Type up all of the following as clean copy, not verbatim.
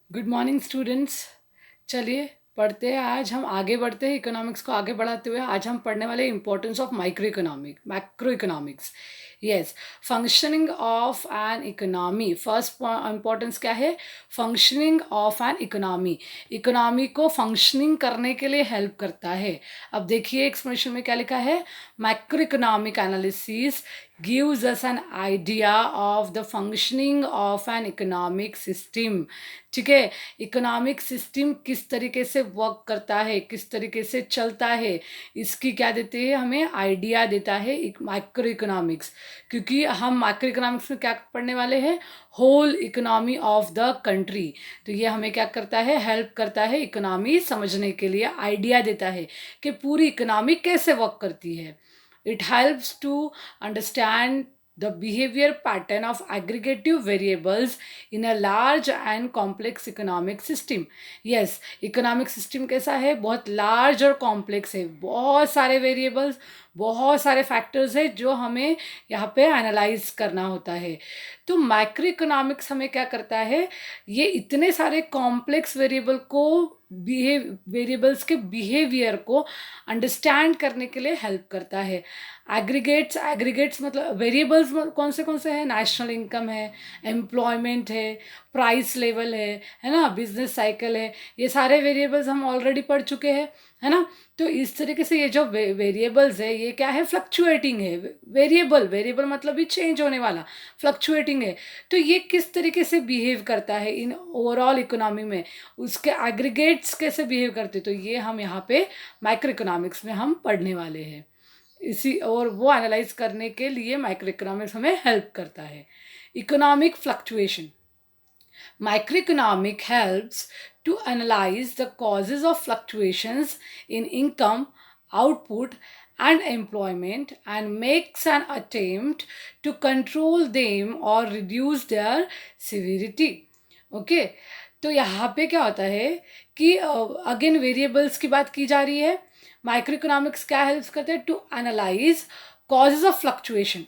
Good morning students. चलिए पढ़ते हैं। आज हम आगे बढ़ते हैं इकोनॉमिक्स को आगे बढ़ाते हुए। आज हम पढ़ने वाले importance of macro economics. Yes, functioning of an economy. First importance क्या है? Functioning of an economy. Economy को फंक्शनिंग करने के लिए हेल्प करता है। अब देखिए एक्सप्लेनेशन में क्या लिखा है। Macro economic analysis gives us an idea of the functioning of an economic system। ठीक है, इकोनॉमिक सिस्टम किस तरीके से वर्क करता है, किस तरीके से चलता है, इसकी क्या देते हैं, हमें आइडिया देता है माइक्रो इकोनॉमिक्स। क्योंकि हम माइक्रो इकोनॉमिक्स में क्या पढ़ने वाले हैं, whole economy of the country. तो ये हमें क्या करता है, हेल्प करता है इकोनॉमी समझने के लिए, आइडिया देता है कि पूरी इकोनॉमी कैसे वर्क करती है। It helps to understand the behavior pattern of aggregative variables in a large and complex economic system। Yes, economic system कैसा है, बहुत large और complex है, बहुत सारे variables, बहुत सारे फैक्टर्स है जो हमें यहाँ पे एनालाइज करना होता है। तो माइक्रो इकोनॉमिक्स हमें क्या करता है, ये इतने सारे कॉम्प्लेक्स वेरिएबल्स के बिहेवियर को अंडरस्टैंड करने के लिए हेल्प करता है। एग्रीगेट्स मतलब वेरिएबल्स कौन से हैं, नेशनल इनकम है, एम्प्लॉयमेंट है, प्राइस लेवल है ना, बिजनेस साइकिल है। ये सारे वेरिएबल्स हम ऑलरेडी पढ़ चुके हैं, है ना। तो इस तरीके से ये जो वेरिएबल्स है, ये क्या है, फ्लक्चुएटिंग है। वेरिएबल मतलब भी चेंज होने वाला, फ्लक्चुएटिंग है। तो ये किस तरीके से बिहेव करता है इन ओवरऑल इकोनॉमी में, उसके एग्रीगेट्स कैसे बिहेव करते, तो ये हम यहाँ पे माइक्रो इकोनॉमिक्स में हम पढ़ने वाले हैं। इसी और वो एनालाइज करने के लिए माइक्रो इकोनॉमिक्स हमें हेल्प करता है। Economic fluctuation. Microeconomic helps to analyze the causes of fluctuations in income, output, and employment and makes an attempt to control them or reduce their severity। Okay, तो यहाँ पे क्या होता है कि अगेन वेरिएबल्स की बात की जा रही है। माइक्रो इकोनॉमिक्स क्या हेल्प करते हैं, to analyse causes of fluctuation.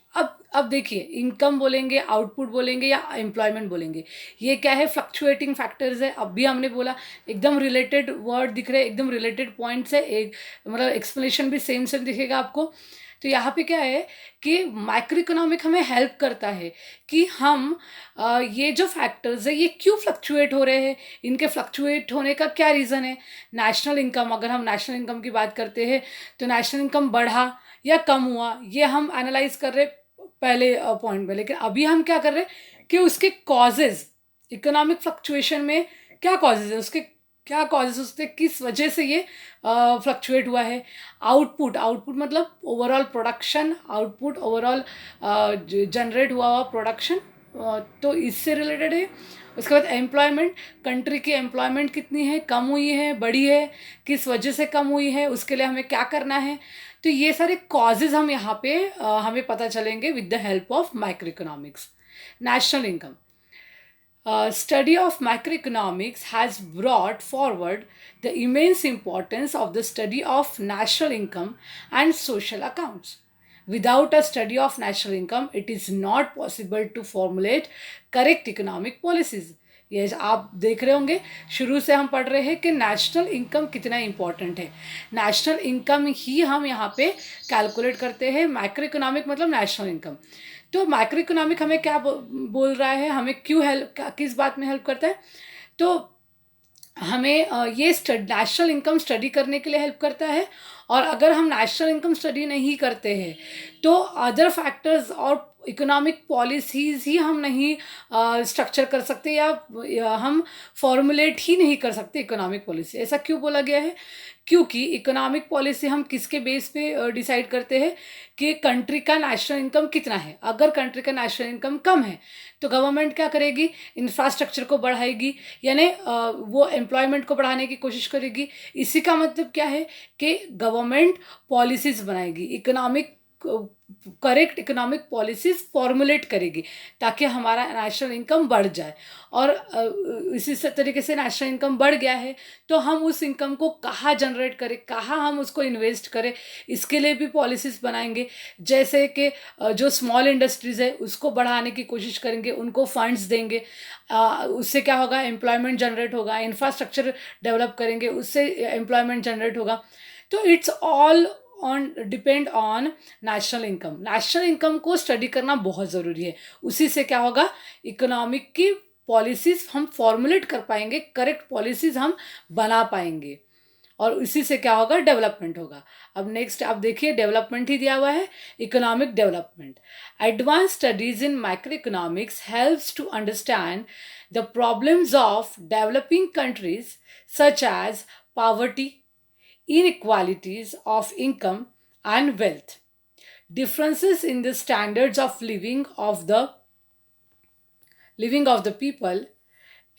अब देखिए, इनकम बोलेंगे, आउटपुट बोलेंगे या एम्प्लॉयमेंट बोलेंगे, ये क्या है, फ्लक्चुएटिंग फैक्टर्स है। अब भी हमने बोला, एकदम रिलेटेड वर्ड दिख रहे हैं, एकदम रिलेटेड पॉइंट्स है, एक मतलब एक्सप्लेनेशन भी सेम सेम दिखेगा आपको। तो यहाँ पे क्या है कि माइक्रो इकोनॉमिक हमें हेल्प करता है कि हम ये जो फैक्टर्स है ये क्यों फ्लक्चुएट हो रहे हैं, इनके फ्लक्चुएट होने का क्या रीज़न है। नेशनल इनकम, अगर हम नेशनल इनकम की बात करते हैं तो नेशनल इनकम बढ़ा या कम हुआ, ये हम एनालाइज कर रहे पहले पॉइंट में। लेकिन अभी हम क्या कर रहे हैं कि उसके कॉजेज, इकोनॉमिक फ्लक्चुएशन में क्या कॉजेज है, उसके क्या कॉजेज, उससे किस वजह से ये फ्लक्चुएट हुआ है। आउटपुट मतलब overall production, output overall generate हुआ हुआ प्रोडक्शन, तो इससे रिलेटेड है। उसके बाद एम्प्लॉयमेंट, कंट्री की एम्प्लॉयमेंट कितनी है, कम हुई है, बढ़ी है, किस वजह से कम हुई है, उसके लिए हमें क्या करना है। तो ये सारे कॉजेज हम यहाँ पे हमें पता चलेंगे with the help of micro economics. National income. Study of macroeconomics has brought forward the immense importance of the study of national income and social accounts। Without a study of national income, it is not possible to formulate correct economic policies। ये आप देख रहे होंगे, शुरू से हम पढ़ रहे हैं कि नेशनल इनकम कितना इम्पॉर्टेंट है। नेशनल इनकम ही हम यहाँ पे कैलकुलेट करते हैं। माइक्रो इकोनॉमिक मतलब नेशनल इनकम। तो माइक्रो इकोनॉमिक हमें क्या बोल रहा है, हमें क्यों हेल्प, किस बात में हेल्प करता है, तो हमें ये नेशनल इनकम स्टडी करने के लिए हेल्प करता है। और अगर हम नेशनल इनकम स्टडी नहीं करते हैं तो अदर फैक्टर्स और इकोनॉमिक पॉलिसीज़ ही हम नहीं स्ट्रक्चर कर सकते, या हम फॉर्मुलेट ही नहीं कर सकते इकोनॉमिक पॉलिसी। ऐसा क्यों बोला गया है, क्योंकि इकोनॉमिक पॉलिसी हम किसके बेस पे डिसाइड करते हैं कि कंट्री का नेशनल इनकम कितना है। अगर कंट्री का नेशनल इनकम कम है तो गवर्नमेंट क्या करेगी, इंफ्रास्ट्रक्चर को बढ़ाएगी, यानी वो एम्प्लॉयमेंट को बढ़ाने की कोशिश करेगी। इसी का मतलब क्या है कि गवर्नमेंट पॉलिसीज़ बनाएगी, economic correct economic policies formulate करेगी ताकि हमारा नेशनल इनकम बढ़ जाए। और इसी से तरीके से नेशनल इनकम बढ़ गया है तो हम उस इनकम को कहाँ जनरेट करें, कहाँ हम उसको इन्वेस्ट करें, इसके लिए भी पॉलिसीज बनाएंगे। जैसे कि जो स्मॉल इंडस्ट्रीज़ है उसको बढ़ाने की कोशिश करेंगे, उनको फंड्स देंगे, उससे क्या होगा, एम्प्लॉयमेंट जनरेट होगा। इंफ्रास्ट्रक्चर डेवलप करेंगे, उससे एम्प्लॉयमेंट जनरेट होगा। तो it's all on depend on national income. National income को स्टडी करना बहुत ज़रूरी है। उसी से क्या होगा, इकोनॉमिक की पॉलिसीज हम फॉर्मुलेट कर पाएंगे, करेक्ट पॉलिसीज हम बना पाएंगे, और इसी से क्या होगा, डेवलपमेंट होगा। अब नेक्स्ट आप देखिए, डेवलपमेंट ही दिया हुआ है, economic development. Advance studies in micro economics helps to understand the problems of developing countries such as poverty, inequalities of income and wealth, differences in the standards of living of the people,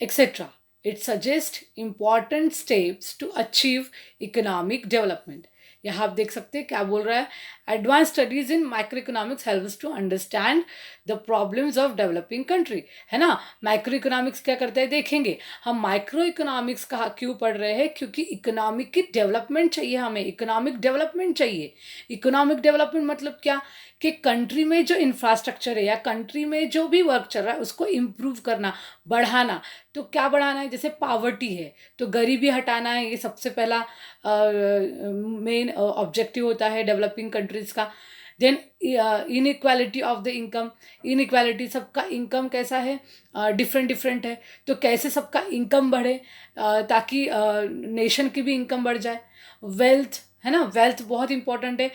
etc. It suggests important steps to achieve economic development. यहाँ आप देख सकते हैं क्या बोल रहा है, advance studies in micro economics helps to understand the problems of developing country, है ना। माइक्रो इकोनॉमिक्स क्या करता है देखेंगे, हम माइक्रो इकोनॉमिक्स का क्यों पढ़ रहे हैं, क्योंकि इकोनॉमिक की डेवलपमेंट चाहिए हमें, इकोनॉमिक डेवलपमेंट चाहिए। इकोनॉमिक डेवलपमेंट मतलब क्या, कि कंट्री में जो इंफ्रास्ट्रक्चर है या कंट्री में जो भी वर्क चल रहा है उसको इम्प्रूव करना, बढ़ाना। तो क्या बढ़ाना है, जैसे पावर्टी है तो गरीबी हटाना है, ये सबसे पहला मेन ऑब्जेक्टिव होता है डेवलपिंग कंट्रीज़ का। Then inequality of the income, inequality, सबका इनकम कैसा है, डिफरेंट डिफरेंट है, तो कैसे सबका इनकम बढ़े ताकि नेशन की भी इनकम बढ़ जाए। वेल्थ, है ना, वेल्थ बहुत इंपॉर्टेंट है।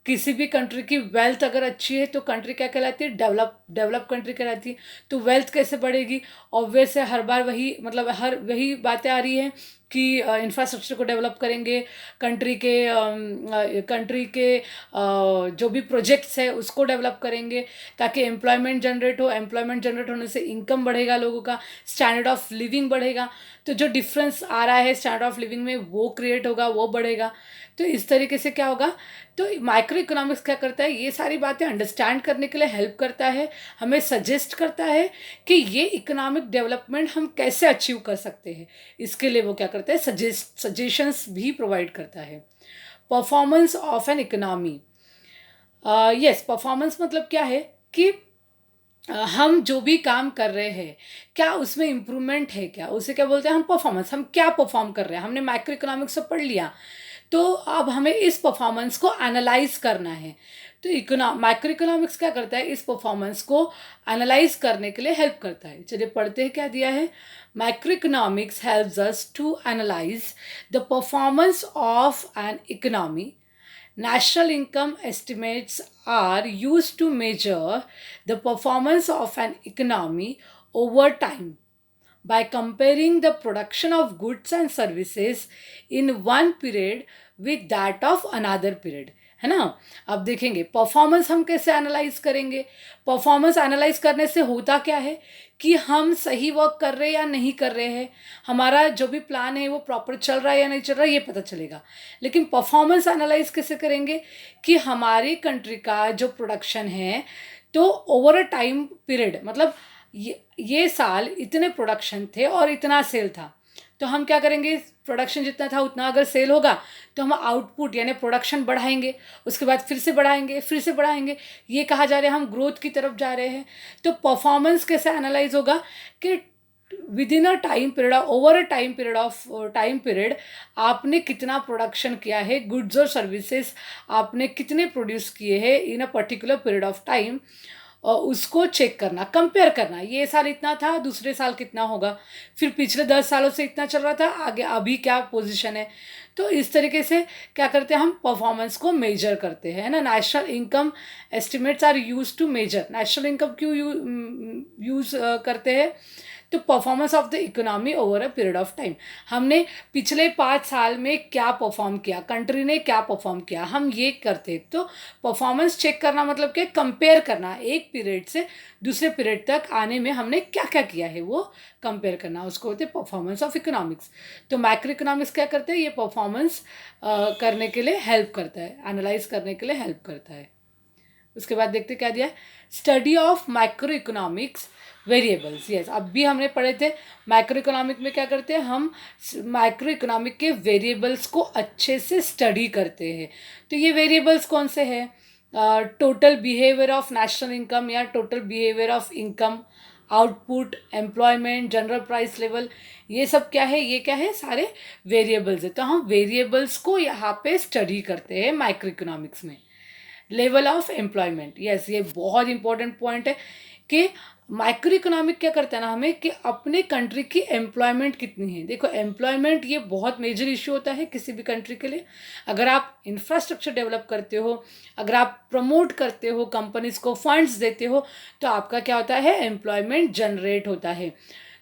किसी भी कंट्री की वेल्थ अगर अच्छी है तो कंट्री क्या कहलाती है, डेवलप कंट्री कहलाती है। तो वेल्थ कैसे बढ़ेगी, ऑब्वियस है, हर बार वही मतलब हर वही बातें आ रही हैं कि इंफ्रास्ट्रक्चर को डेवलप करेंगे, कंट्री के जो भी प्रोजेक्ट्स है उसको डेवलप करेंगे ताकि एम्प्लॉयमेंट जनरेट हो, एम्प्लॉयमेंट जनरेट होने से इनकम बढ़ेगा, लोगों का स्टैंडर्ड ऑफ लिविंग बढ़ेगा। तो जो डिफरेंस आ रहा है स्टैंडर्ड ऑफ लिविंग में वो क्रिएट होगा, वो बढ़ेगा। तो इस तरीके से क्या होगा, तो माइक्रो इकोनॉमिक्स क्या करता है, ये सारी बातें अंडरस्टैंड करने के लिए हेल्प करता है, हमें सजेस्ट करता है कि ये इकोनॉमिक डेवलपमेंट हम कैसे अचीव कर सकते हैं। इसके लिए वो क्या करता है, सजेशंस भी प्रोवाइड करता है। Performance of an economy, yes, performance मतलब क्या है कि हम जो भी काम कर रहे हैं क्या उसमें इम्प्रूवमेंट है क्या, उसे क्या बोलते हैं हम परफॉर्मेंस। हम क्या परफॉर्म कर रहे हैं, हमने माइक्रो इकोनॉमिक्स से पढ़ लिया, तो अब हमें इस परफॉर्मेंस को एनालाइज करना है। तो माइक्रो इकोनॉमिक्स क्या करता है, इस परफॉर्मेंस को एनालाइज करने के लिए हेल्प करता है। चलिए पढ़ते हैं क्या दिया है। Micro economics helps us to analyse the performance of an economy. National income estimates are used to measure the performance of an economy over time by comparing the production of goods and services in one period with that of another period, है ना। अब देखेंगे performance हम कैसे analyse करेंगे। Performance analyse करने से होता क्या है कि हम सही वर्क कर रहे हैं या नहीं कर रहे हैं, हमारा जो भी प्लान है वो प्रॉपर चल रहा है या नहीं चल रहा है, ये पता चलेगा। लेकिन परफॉर्मेंस एनालाइज कैसे करेंगे कि हमारी कंट्री का जो प्रोडक्शन है तो ओवर अ टाइम पीरियड, मतलब ये साल इतने प्रोडक्शन थे और इतना सेल था, तो हम क्या करेंगे, प्रोडक्शन जितना था उतना अगर सेल होगा तो हम आउटपुट यानी प्रोडक्शन बढ़ाएंगे, उसके बाद फिर से बढ़ाएंगे, फिर से बढ़ाएंगे, ये कहा जा रहा है हम ग्रोथ की तरफ जा रहे हैं। तो परफॉर्मेंस कैसे एनालाइज होगा कि with in a time period, over a time period आपने कितना प्रोडक्शन किया है, गुड्स और सर्विसेज आपने कितने प्रोड्यूस किए हैं in a particular period of time, और उसको चेक करना, कंपेयर करना, ये साल इतना था दूसरे साल कितना होगा, फिर पिछले 10 सालों से इतना चल रहा था, आगे अभी क्या पोजीशन है। तो इस तरीके से क्या करते हैं, हम परफॉर्मेंस को मेजर करते हैं ना। National income estimates are use to measure, national income क्यों यूज करते हैं, तो performance of the economy over a period of time, हमने पिछले 5 साल में क्या परफॉर्म किया, कंट्री ने क्या परफॉर्म किया, हम ये करते। तो परफॉर्मेंस चेक करना मतलब क्या, कंपेयर करना, एक पीरियड से दूसरे पीरियड तक आने में हमने क्या क्या किया है वो कंपेयर करना, उसको होते हैं परफॉर्मेंस ऑफ इकोनॉमिक्स। तो मैक्रो इकोनॉमिक्स क्या करते हैं, ये परफॉर्मेंस करने के लिए हेल्प करता है, एनालाइज करने के लिए हेल्प करता है। उसके बाद देखते क्या दिया है, study of micro economics variables. Yes, अब भी हमने पढ़े थे माइक्रो इकोनॉमिक में क्या करते हैं हम, माइक्रो इकोनॉमिक के वेरिएबल्स को अच्छे से स्टडी करते हैं। तो ये वेरिएबल्स कौन से हैं, total behaviour of national income या total behaviour of income, output, employment, general price level, ये सब क्या है, ये क्या है, सारे वेरिएबल्स है। तो हम वेरिएबल्स को यहाँ पे स्टडी करते हैं माइक्रो इकोनॉमिक्स में। लेवल ऑफ एम्प्लॉयमेंट, यस, ये बहुत इंपॉर्टेंट पॉइंट है कि माइक्रो इकोनॉमिक क्या करता है ना हमें, कि अपने कंट्री की एम्प्लॉयमेंट कितनी है। देखो एम्प्लॉयमेंट ये बहुत मेजर इशू होता है किसी भी कंट्री के लिए। अगर आप इंफ्रास्ट्रक्चर डेवलप करते हो, अगर आप प्रमोट करते हो, कंपनीज को फंड्स देते हो, तो आपका क्या होता है, एम्प्लॉयमेंट जनरेट होता है।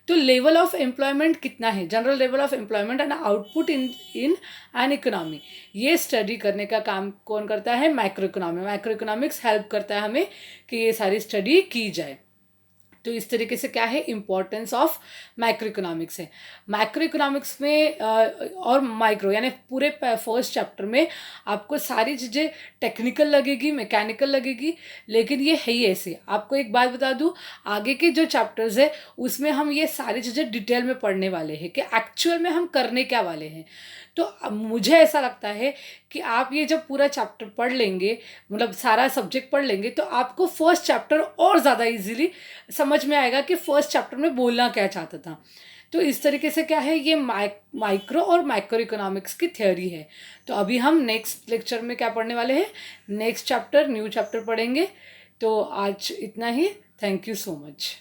तो लेवल ऑफ एम्प्लॉयमेंट कितना है, general level of employment and output in in an economy, ये स्टडी करने का काम कौन करता है, micro economy. Micro economics help करता है हमें कि ये सारी स्टडी की जाए। तो इस तरीके से क्या है, इंपॉर्टेंस ऑफ माइक्रो इकोनॉमिक्स है। माइक्रो इकोनॉमिक्स में और माइक्रो यानी पूरे फर्स्ट चैप्टर में आपको सारी चीज़ें टेक्निकल लगेगी, मैकेनिकल लगेगी, लेकिन ये है ही ऐसे। आपको एक बात बता दूं, आगे के जो चैप्टर्स है उसमें हम ये सारी चीज़ें डिटेल में पढ़ने वाले हैं कि एक्चुअल में हम करने क्या वाले हैं। तो अब मुझे ऐसा लगता है कि आप ये जब पूरा चैप्टर पढ़ लेंगे, मतलब सारा सब्जेक्ट पढ़ लेंगे, तो आपको फर्स्ट चैप्टर और ज़्यादा इजीली समझ में आएगा कि फर्स्ट चैप्टर में बोलना क्या चाहता था। तो इस तरीके से क्या है, ये माइक्रो और माइक्रो इकोनॉमिक्स की थ्योरी है। तो अभी हम नेक्स्ट लेक्चर में क्या पढ़ने वाले हैं, नेक्स्ट चैप्टर, न्यू चैप्टर पढ़ेंगे। तो आज इतना ही। Thank you so much.